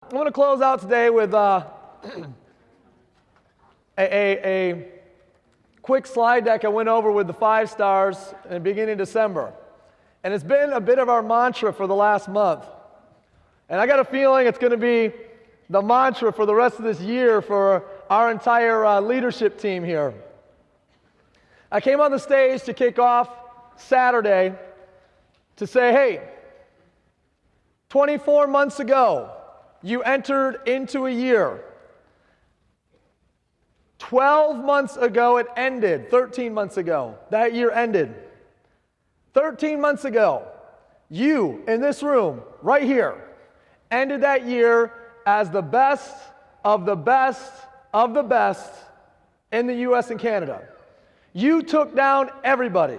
I'm going to close out today with a quick slide deck I went over with the 5 stars in the beginning of December. And it's been a bit of our mantra for the last month. And I got a feeling it's going to be the mantra for the rest of this year for our entire leadership team here. I came on the stage to kick off Saturday to say, hey, 24 months ago, you entered into a year. 12 months ago, it ended. 13 months ago, that year ended. 13 months ago, you in this room, right here, ended that year as the best of the best of the best in the U.S. and Canada. You took down everybody.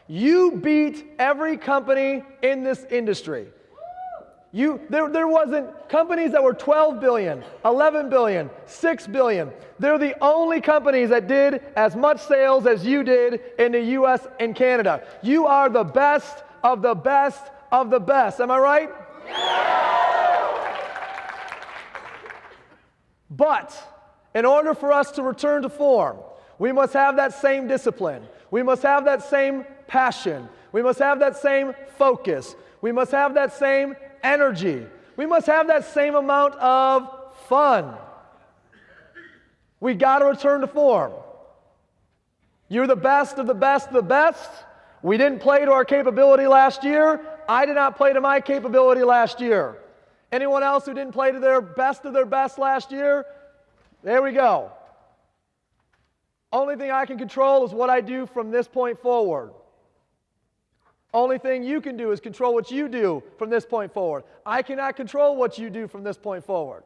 You beat every company in this industry. There wasn't companies that were 12 billion, 11 billion, 6 billion. They're the only companies that did as much sales as you did in the U.S. and Canada. You are the best of the best of the best. Am I right? But in order for us to return to form, we must have that same discipline. We must have that same passion. We must have that same focus. We must have that same energy. We must have that same amount of fun. We got to return to form. You're the best of the best of the best. We didn't play to our capability last year. I did not play to my capability last year. Anyone else who didn't play to their best of their best last year? There we go. Only thing I can control is what I do from this point forward. Only thing you can do is control what you do from this point forward. I cannot control what you do from this point forward.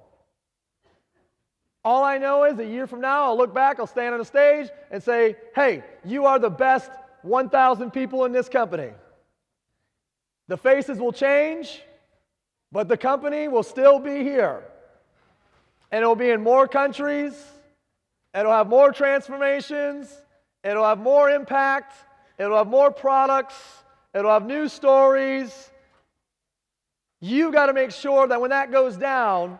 All I know is a year from now, I'll look back, I'll stand on a stage and say, hey, you are the best 1,000 people in this company. The faces will change, but the company will still be here. And it will be in more countries, it'll have more transformations, it'll have more impact, it'll have more products, it'll have new stories. You got to make sure that when that goes down,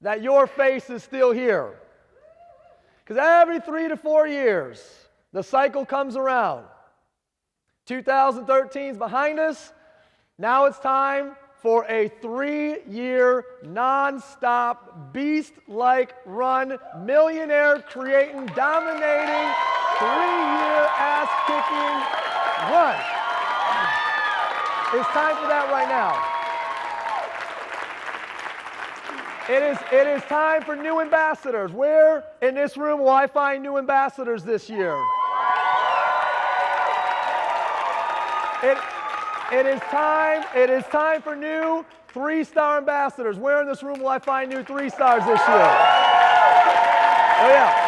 that your face is still here. Because every 3 to 4 years, the cycle comes around. 2013 is behind us. Now it's time for a 3-year, non-stop, beast-like run, millionaire creating, dominating, 3-year ass-kicking run. It's time for that right now. It is time for new ambassadors. Where in this room will I find new ambassadors this year? It is time for new 3-star ambassadors. Where in this room will I find new 3 stars this year? Oh yeah.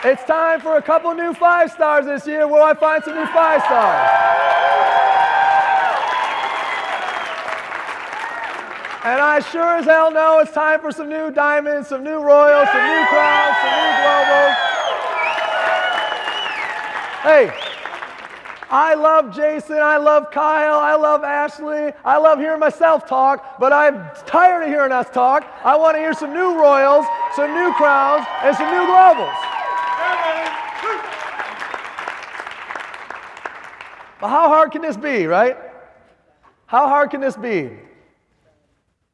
It's time for a couple new 5 stars this year. Where will I find some new 5 stars? And I sure as hell know it's time for some new diamonds, some new royals, some new crowns, some new globals. Hey, I love Jason, I love Kyle, I love Ashley, I love hearing myself talk, but I'm tired of hearing us talk. I want to hear some new royals, some new crowns, and some new globals. But how hard can this be, right? How hard can this be?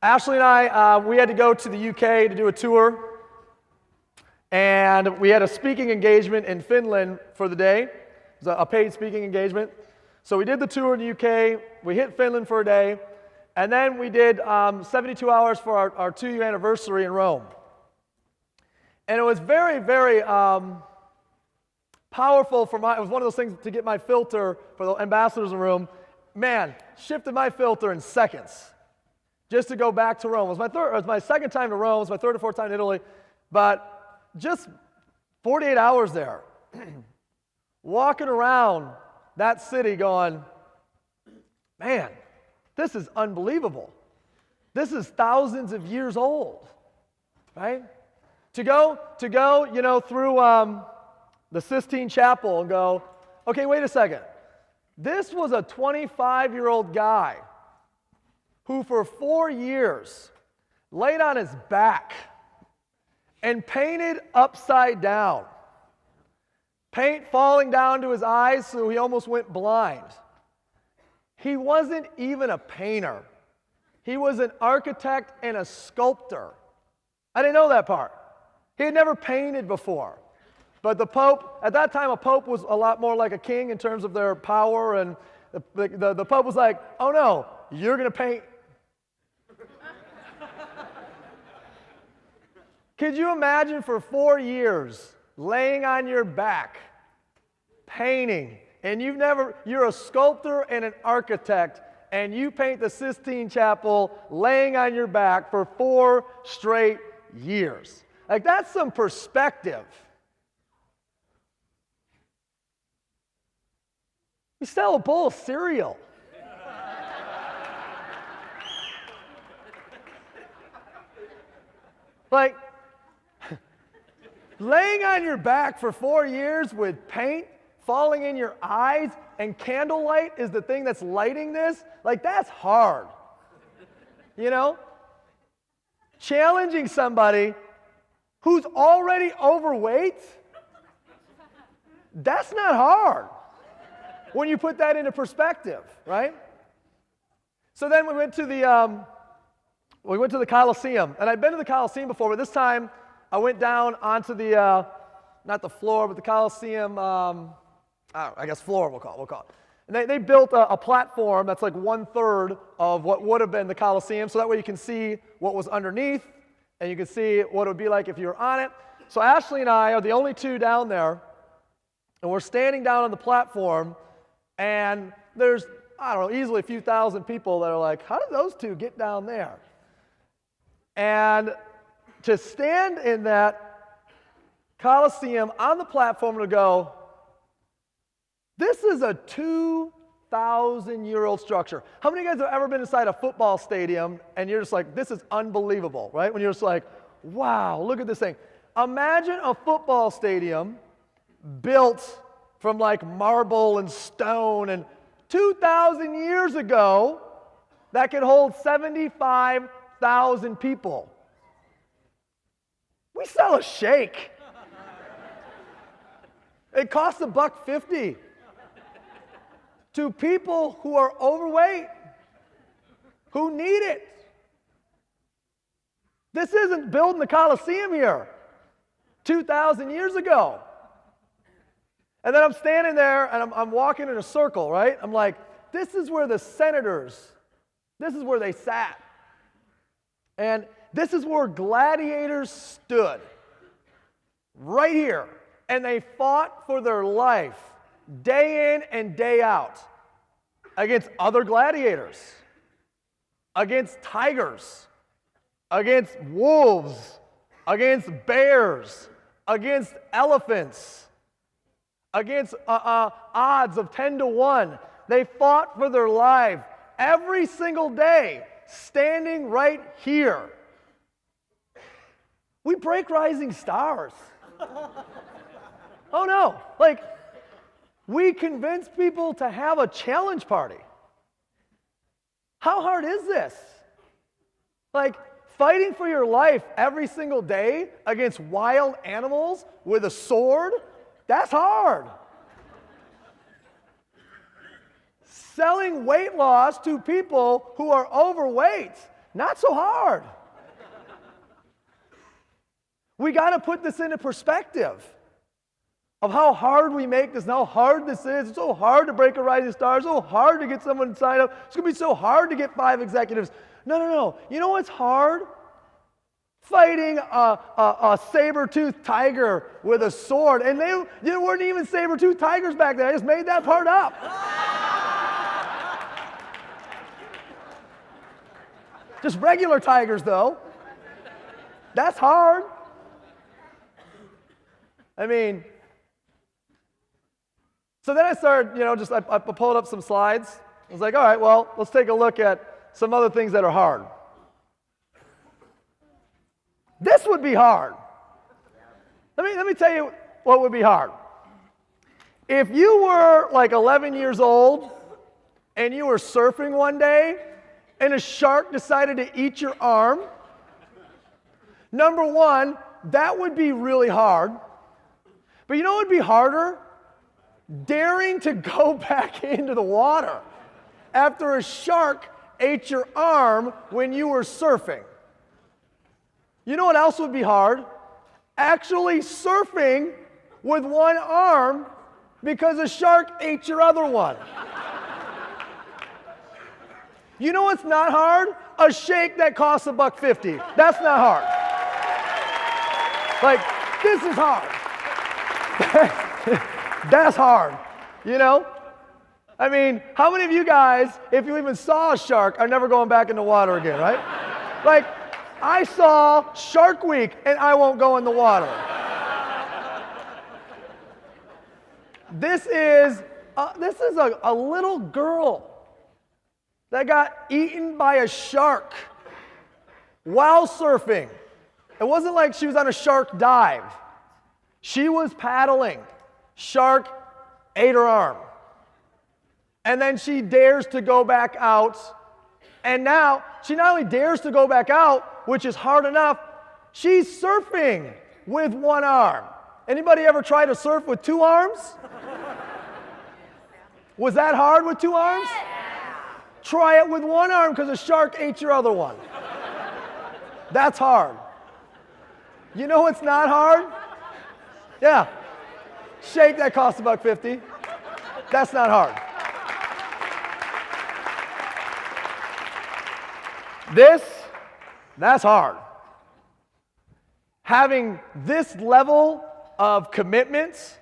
Ashley and I, we had to go to the UK to do a tour, and we had a speaking engagement in Finland for the day. It was a paid speaking engagement. So we did the tour in the UK, we hit Finland for a day, and then we did 72 hours for our 2-year anniversary in Rome. And it was very, very powerful it was one of those things to get my filter for the ambassadors in the room. Man, shifted my filter in seconds. Just to go back to Rome. It was my second time to Rome. It was my 3rd or 4th time to Italy. But just 48 hours there. Walking around that city going, man, this is unbelievable. This is thousands of years old, right? To go, through the Sistine Chapel and go, okay, wait a second. This was a 25-year-old guy who for 4 years laid on his back and painted upside down. Paint falling down to his eyes so he almost went blind. He wasn't even a painter. He was an architect and a sculptor. I didn't know that part. He had never painted before. But the Pope, at that time, a Pope was a lot more like a king in terms of their power, and the Pope was like, oh no, you're going to paint. Could you imagine for 4 years laying on your back, painting, and you're a sculptor and an architect, and you paint the Sistine Chapel laying on your back for 4 straight years? Like, that's some perspective. You sell a bowl of cereal. Like, laying on your back for 4 years with paint falling in your eyes and candlelight is the thing that's lighting this, like, that's hard. You know? Challenging somebody who's already overweight, that's not hard when you put that into perspective, right? So then we went to the Colosseum, and I'd been to the Colosseum before, but this time I went down onto the, not the floor, but the Colosseum, I guess floor we'll call it. And they built a platform that's like 1/3 of what would have been the Colosseum, so that way you can see what was underneath, and you can see what it would be like if you were on it. So Ashley and I are the only two down there, and we're standing down on the platform, and there's, I don't know, easily a few thousand people that are like, how did those two get down there? And to stand in that Colosseum on the platform and to go, this is a 2,000-year-old structure. How many of you guys have ever been inside a football stadium and you're just like, this is unbelievable, right? When you're just like, wow, look at this thing. Imagine a football stadium built from like marble and stone, and 2,000 years ago, that could hold 75,000 people. We sell a shake. It costs $1.50 to people who are overweight, who need it. This isn't building the Colosseum here 2,000 years ago. And then I'm standing there and I'm walking in a circle, right? I'm like, this is where the senators, this is where they sat. And this is where gladiators stood, right here. And they fought for their life, day in and day out, against other gladiators, against tigers, against wolves, against bears, against elephants, against odds of 10 to 1. They fought for their life every single day, standing right here. We break rising stars. Oh no, like, we convince people to have a challenge party. How hard is this? Like, fighting for your life every single day against wild animals with a sword, that's hard. Selling weight loss to people who are overweight, not so hard. We got to put this into perspective of how hard we make this and how hard this is. It's so hard to break a rising star. It's so hard to get someone to sign up. It's going to be so hard to get 5 executives. No. You know what's hard? Fighting a saber-toothed tiger with a sword. And there weren't even saber-toothed tigers back then. I just made that part up. Just regular tigers, though. That's hard. I mean, so then I started, I pulled up some slides. I was like, all right, well, let's take a look at some other things that are hard. This would be hard. Let me tell you what would be hard. If you were like 11 years old and you were surfing one day and a shark decided to eat your arm, number one, that would be really hard. But you know what would be harder? Daring to go back into the water after a shark ate your arm when you were surfing. You know what else would be hard? Actually surfing with one arm because a shark ate your other one. You know what's not hard? A shake that costs $1.50. That's not hard. Like, this is hard. That's hard, you know? I mean, how many of you guys, if you even saw a shark, are never going back in the water again, right? Like, I saw Shark Week, and I won't go in the water. This is a little girl that got eaten by a shark while surfing. It wasn't like she was on a shark dive. She was paddling. Shark ate her arm. And then she dares to go back out. And now, she not only dares to go back out, which is hard enough, she's surfing with one arm. Anybody ever try to surf with two arms? Was that hard with two arms? Try it with one arm because a shark ate your other one. That's hard. You know what's not hard? Yeah. Shake that costs $1.50. That's not hard. That's hard. Having this level of commitment,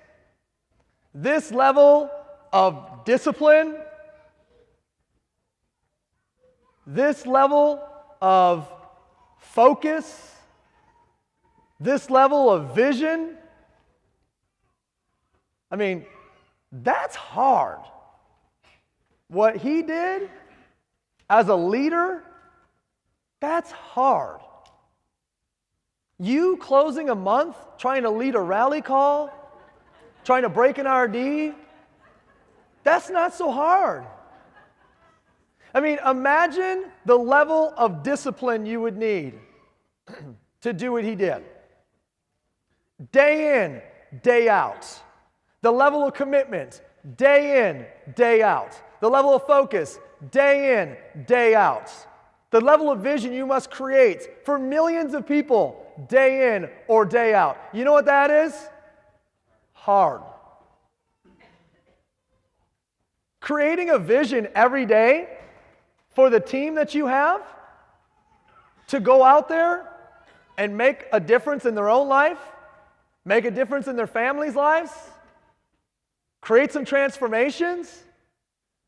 this level of discipline, this level of focus, this level of vision, I mean, that's hard. What he did as a leader, that's hard. You closing a month, trying to lead a rally call, trying to break an RD, that's not so hard. I mean, imagine the level of discipline you would need to do what he did. Day in, day out. The level of commitment, day in, day out. The level of focus, day in, day out. The level of vision you must create for millions of people, day in or day out. You know what that is? Hard. Creating a vision every day for the team that you have to go out there and make a difference in their own life, make a difference in their families' lives, create some transformations,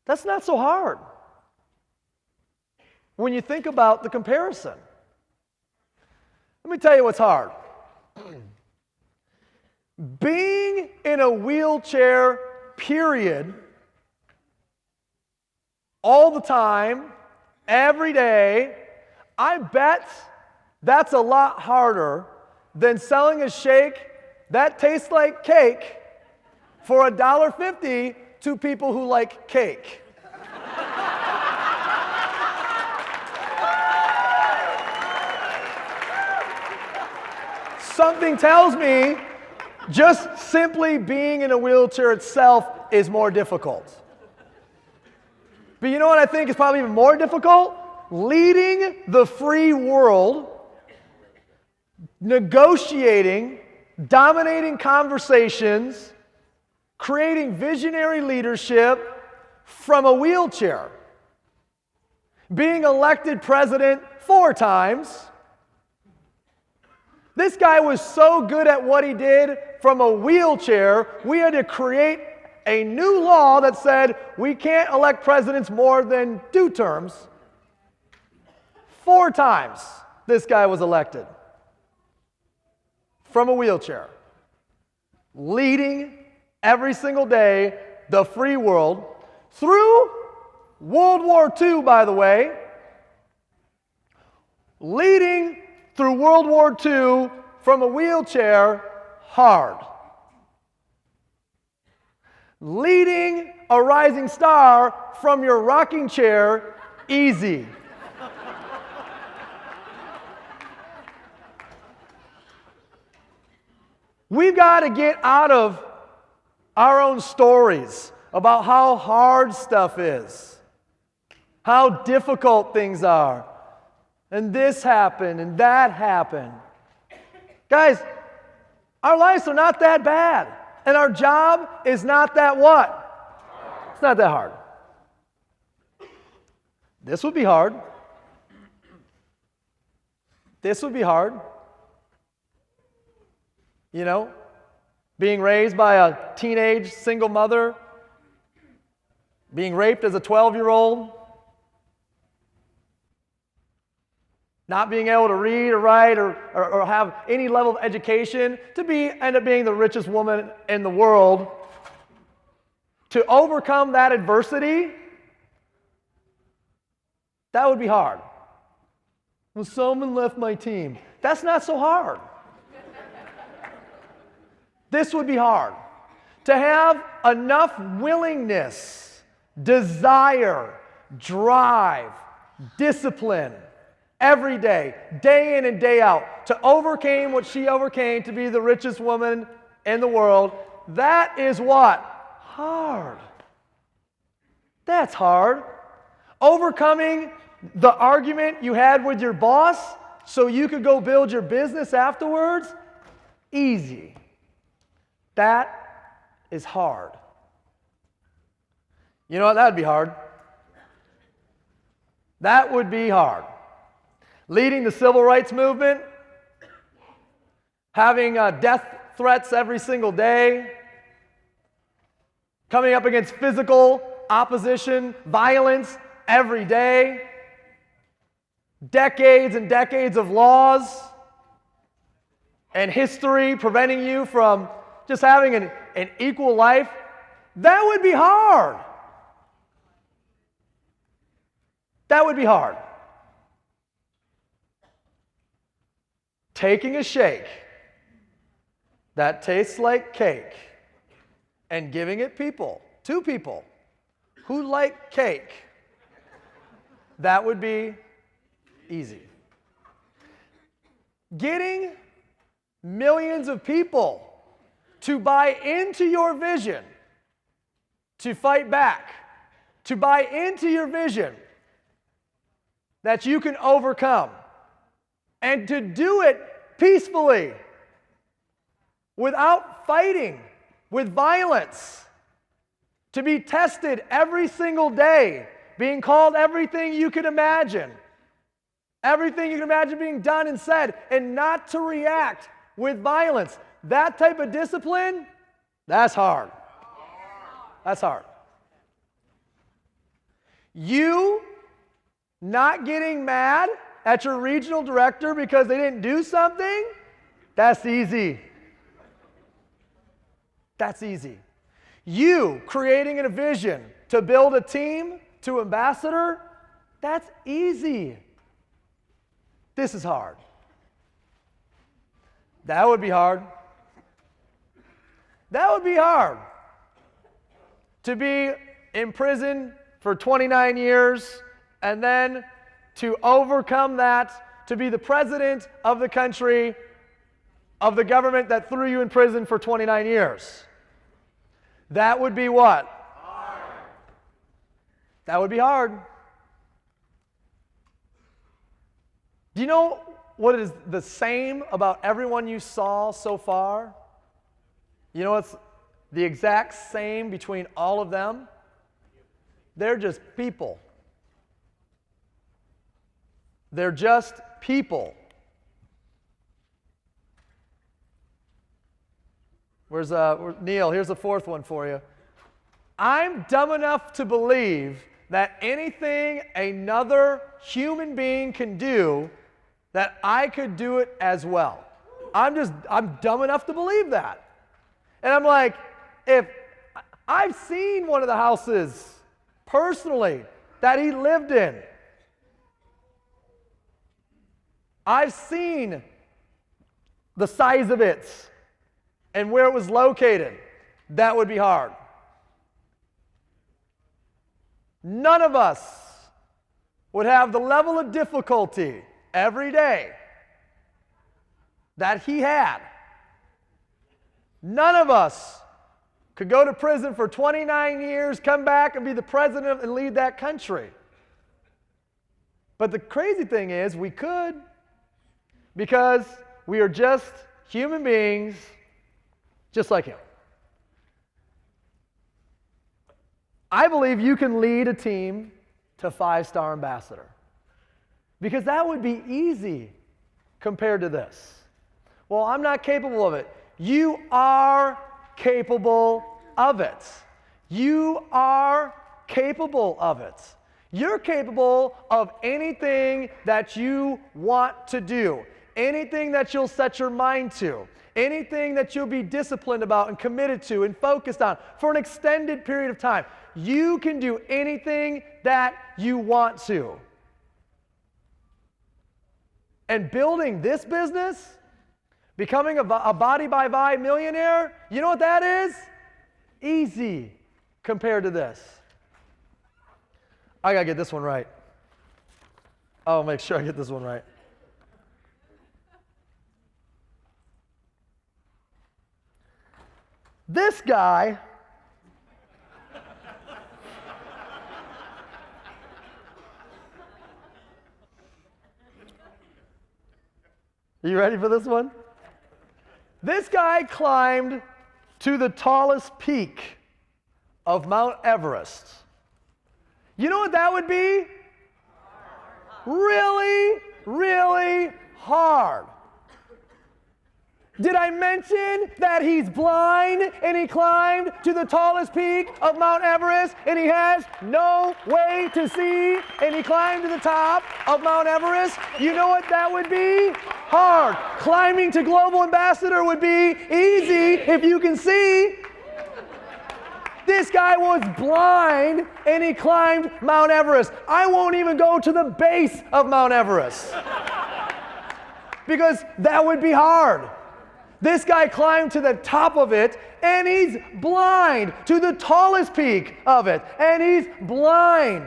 that's not so hard when you think about the comparison. Let me tell you what's hard. Being in a wheelchair, period, all the time, every day, I bet that's a lot harder than selling a shake that tastes like cake for $1.50 to people who like cake. Something tells me just simply being in a wheelchair itself is more difficult. But you know what I think is probably even more difficult? Leading the free world, negotiating, dominating conversations, creating visionary leadership from a wheelchair. Being elected president 4 times. This guy was so good at what he did from a wheelchair, we had to create a new law that said we can't elect presidents more than 2 terms. 4 times this guy was elected from a wheelchair, leading every single day the free world through World War II, by the way, leading through World War II from a wheelchair, hard. Leading a rising star from your rocking chair, easy. We've got to get out of our own stories about how hard stuff is, how difficult things are, and this happened and that happened. Guys, our lives are not that bad, and our job is not that what? It's not that hard. This would be hard. This would be hard. You know, being raised by a teenage single mother, being raped as a 12-year-old, not being able to read or write or have any level of education, to end up being the richest woman in the world, to overcome that adversity, that would be hard. Well, someone left my team. That's not so hard. This would be hard. To have enough willingness, desire, drive, discipline, every day, day in and day out, to overcome what she overcame to be the richest woman in the world, that is what? Hard. That's hard. Overcoming the argument you had with your boss so you could go build your business afterwards, easy. That is hard. You know what? That would be hard. That would be hard. Leading the civil rights movement, having death threats every single day, coming up against physical opposition, violence every day, decades and decades of laws and history preventing you from just having an equal life, that would be hard. That would be hard. Taking a shake that tastes like cake and giving it to people who like cake, that would be easy. Getting millions of people to buy into your vision, to fight back, to buy into your vision that you can overcome, and to do it peacefully, without fighting, with violence, to be tested every single day, being called everything you can imagine being done and said, and not to react with violence. That type of discipline, that's hard. That's hard. You not getting mad at your regional director because they didn't do something, that's easy. That's easy. You creating a vision to build a team to ambassador, that's easy. This is hard. That would be hard. That would be hard. To be in prison for 29 years and then to overcome that, to be the president of the country, of the government that threw you in prison for 29 years. That would be what? Hard. That would be hard. Do you know what is the same about everyone you saw so far? You know what's the exact same between all of them? They're just people. They're just people. Where's Neil? Here's the fourth one for you. I'm dumb enough to believe that anything another human being can do, that I could do it as well. I'm dumb enough to believe that. And I'm like, if I've seen one of the houses personally that he lived in. I've seen the size of it and where it was located. That would be hard. None of us would have the level of difficulty every day that he had None of us could go to prison for 29 years, come back and be the president and lead that country. But the crazy thing is we could, because we are just human beings just like him. I believe you can lead a team to 5-star ambassador, because that would be easy compared to this. Well, I'm not capable of it. You are capable of it. You are capable of it. You're capable of anything that you want to do, anything that you'll set your mind to, anything that you'll be disciplined about and committed to and focused on for an extended period of time. You can do anything that you want to. And building this business, becoming a body-by-body millionaire, you know what that is? Easy compared to this. I got to get this one right. I'll make sure I get this one right. This guy you ready for this one? This guy climbed to the tallest peak of Mount Everest. You know what that would be? Really, really hard. Did I mention that he's blind and he climbed to the tallest peak of Mount Everest and he has no way to see and he climbed to the top of Mount Everest? You know what that would be? Hard. Climbing to global ambassador would be easy if you can see. This guy was blind and he climbed Mount Everest. I won't even go to the base of Mount Everest because that would be hard. This guy climbed to the top of it, and he's blind, to the tallest peak of it, and he's blind.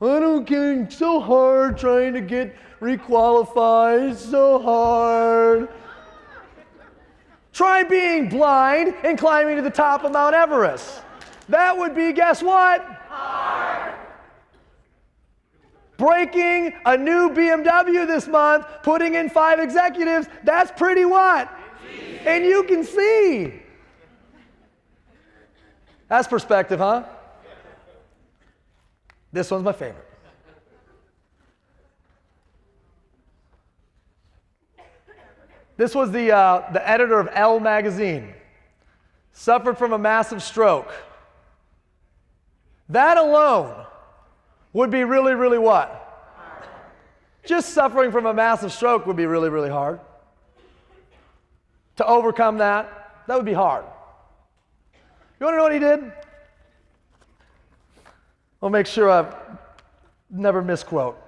I don't get it, so hard trying to get requalified, so hard. Try being blind and climbing to the top of Mount Everest. That would be, guess what? Hard. Breaking a new BMW this month, putting in 5 executives, that's pretty what? Easy. And you can see. That's perspective, huh? This one's my favorite. This was the editor of Elle magazine. Suffered from a massive stroke. That alone would be really, really what? Hard. Just suffering from a massive stroke would be really, really hard. To overcome that would be hard. You want to know what he did? I'll make sure I never misquote,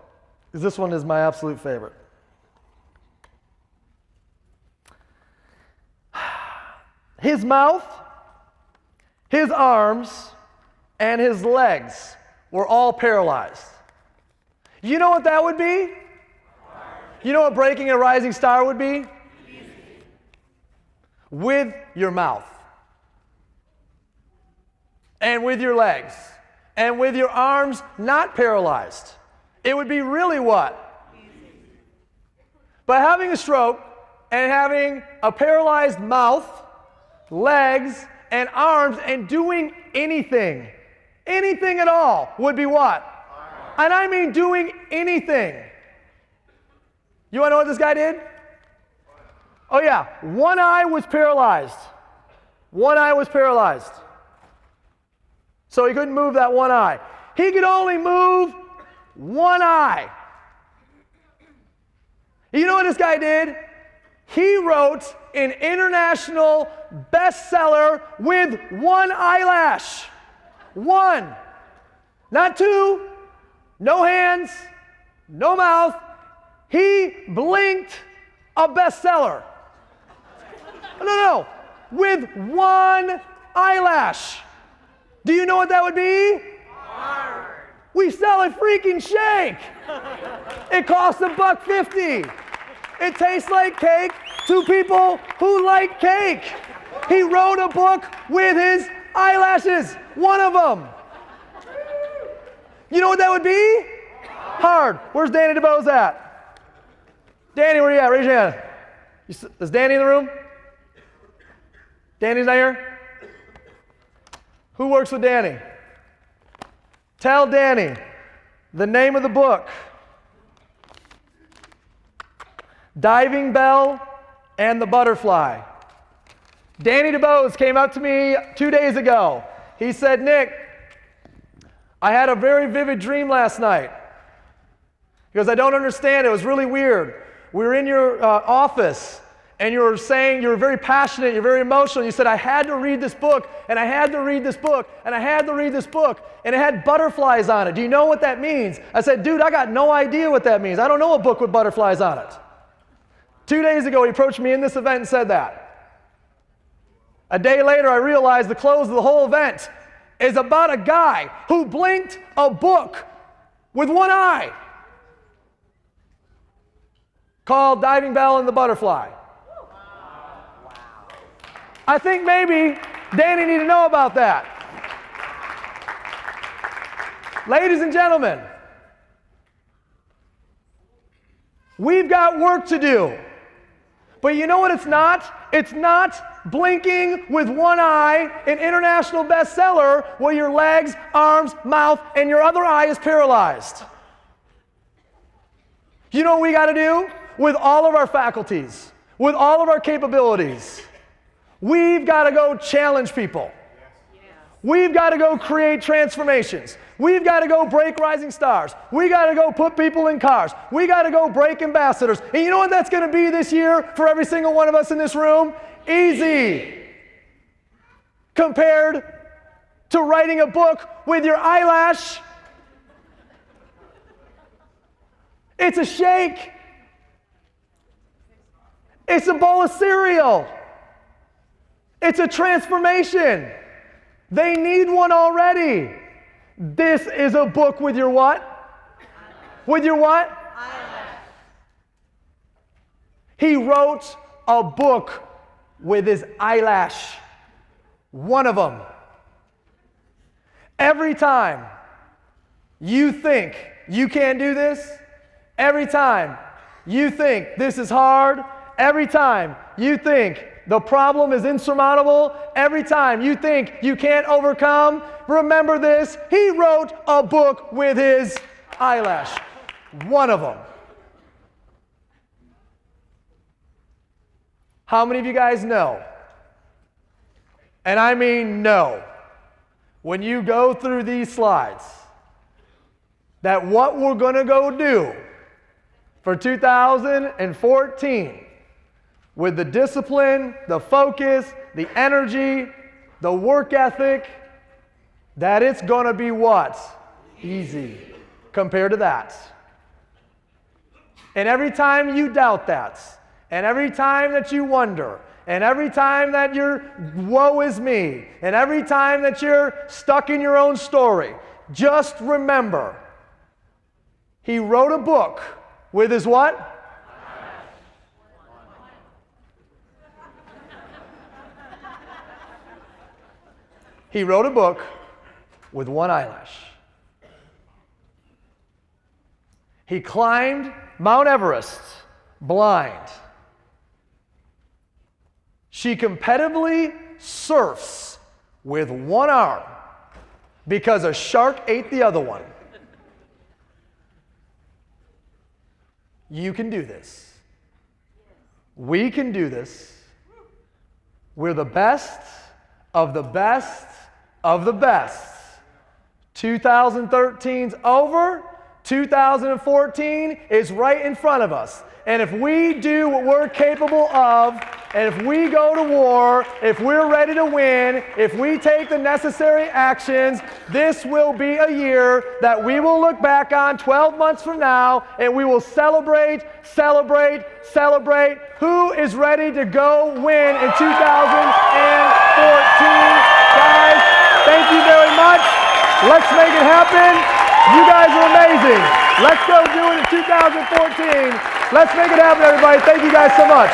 because this one is my absolute favorite. His mouth, his arms, and his legs were all paralyzed. You know what that would be? You know what breaking a rising star would be? With your mouth, and with your legs, and with your arms not paralyzed. It would be really what? But having a stroke and having a paralyzed mouth, legs, and arms, and doing anything at all would be what? And I mean doing anything. You want to know what this guy did? Oh yeah, one eye was paralyzed. One eye was paralyzed. So he couldn't move that one eye. He could only move one eye. You know what this guy did? He wrote an international bestseller with one eyelash. One. Not two. No hands. No mouth. He blinked a bestseller. No. With one eyelash. Do you know what that would be? Hard. We sell a freaking shake. It costs $1.50. It tastes like cake to people who like cake. He wrote a book with his eyelashes. One of them. You know what that would be? Hard. Where's Danny DeBose at? Danny, where you at? Raise your hand. Is Danny in the room? Danny's not here? Who works with Danny? Tell Danny the name of the book. Diving Bell and the Butterfly. Danny DeBose came up to me 2 days ago. He said, Nick, I had a very vivid dream last night. He goes, I don't understand. It was really weird. We were in your office, and you were saying, you were very passionate, you're very emotional. You said, I had to read this book, and I had to read this book, and I had to read this book, and it had butterflies on it. Do you know what that means? I said, dude, I got no idea what that means. I don't know a book with butterflies on it. 2 days ago, he approached me in this event and said that. A day later, I realized the close of the whole event is about a guy who blinked a book with one eye called Diving Bell and the Butterfly. I think maybe Danny needed to know about that. Ladies and gentlemen, we've got work to do. But you know what it's not? It's not blinking with one eye, an international bestseller, where your legs, arms, mouth, and your other eye is paralyzed. You know what we got to do? With all of our faculties, with all of our capabilities, we've got to go challenge people. We've got to go create transformations. We've got to go break rising stars. We got to go put people in cars. We got to go break ambassadors. And you know what that's going to be this year for every single one of us in this room? Easy. Compared to writing a book with your eyelash. It's a shake. It's a bowl of cereal. It's a transformation. They need one already. This is a book with your what? With your what? Eyelash. He wrote a book with his eyelash. One of them. Every time you think you can't do this, every time you think this is hard, every time you think the problem is insurmountable, every time you think you can't overcome, remember this, he wrote a book with his eyelash. One of them. How many of you guys know? And I mean know, when you go through these slides, that what we're going to go do for 2014 with the discipline, the focus, the energy, the work ethic, that it's going to be what? Easy compared to that. And every time you doubt that, and every time that you wonder, and every time that you're woe is me, and every time that you're stuck in your own story, just remember, he wrote a book with his what? He wrote a book with one eyelash. He climbed Mount Everest blind. She competitively surfs with one arm because a shark ate the other one. You can do this. We can do this. We're the best of the best of the best. 2013's over. 2014 is right in front of us. And if we do what we're capable of, and if we go to war, if we're ready to win, if we take the necessary actions, this will be a year that we will look back on 12 months from now, and we will celebrate, celebrate, celebrate. Who is ready to go win in 2014? Guys, thank you very much. Let's make it happen. You guys are amazing. Let's go do it in 2014. Let's make it happen, everybody. Thank you guys so much.